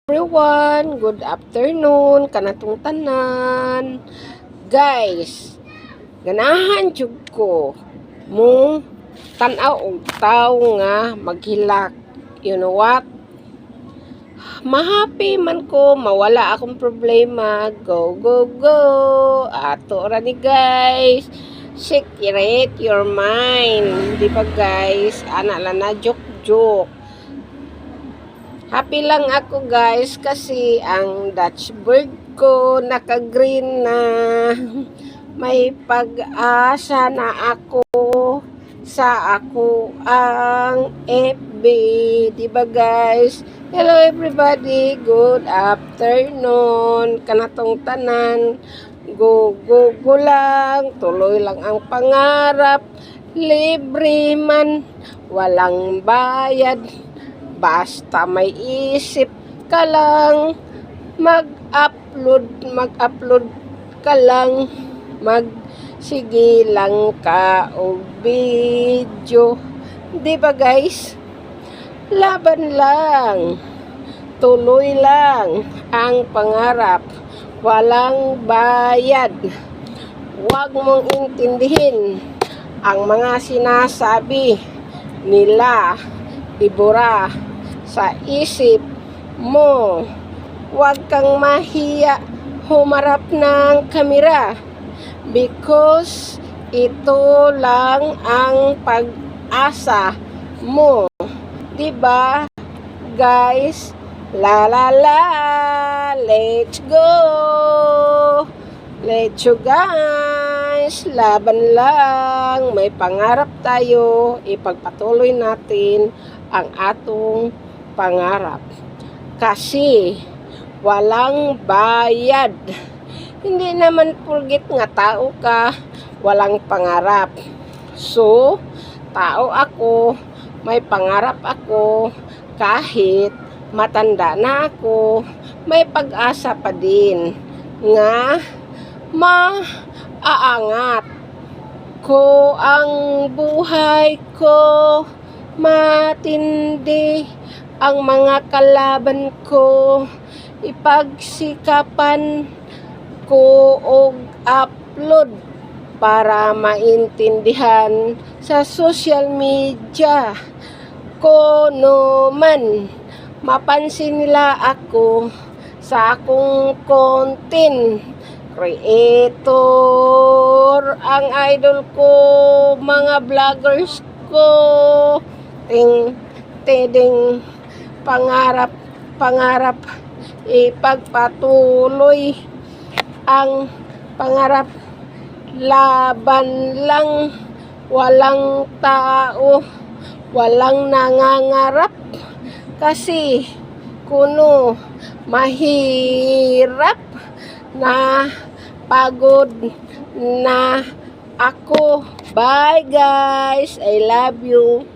Everyone, good afternoon kanatong tanan. Guys, ganahan jud ko mong tan-aw og tawo nga maghilak. You know what? Mahappy man ko, mawala akong problema. Go, go, go. Ato ra ni guys. Secret your mind. Di ba guys? Ana lang na joke-joke. Happy lang ako guys kasi ang Dutch bird ko naka-green na. May pag-asa na ako sa ako ang FB. Diba guys? Hello everybody. Good afternoon. Kanatong tanan. Go, go, go lang. Tuloy lang ang pangarap. Libre man. Walang bayad. Basta may isip ka lang, mag-upload ka lang, sige lang ka o video. Di ba guys? Laban lang, tuloy lang ang pangarap, walang bayad. Huwag mong intindihin ang mga sinasabi nila, ibura sa isip mo. Huwag kang mahiya humarap ng kamera because ito lang ang pag-asa mo. Diba guys? La la la, let's go. Let's go guys. Laban lang. May pangarap tayo. Ipagpatuloy natin ang atong pangarap. Kasi walang bayad. Hindi naman purgit nga tao ka, walang pangarap. So, tao ako, may pangarap ako, kahit matanda na ako, may pag-asa pa din nga maaangat ko ang buhay ko. Matindi ang mga kalaban ko, ipagsikapan ko og upload para maintindihan sa social media ko no man mapansin nila ako sa akong content creator. Ang idol ko, mga vloggers ko, ting pangarap ipagpatuloy ang pangarap. Laban lang, walang tao, walang nangangarap kasi kuno mahirap na pagod na ako. Bye guys, I love you.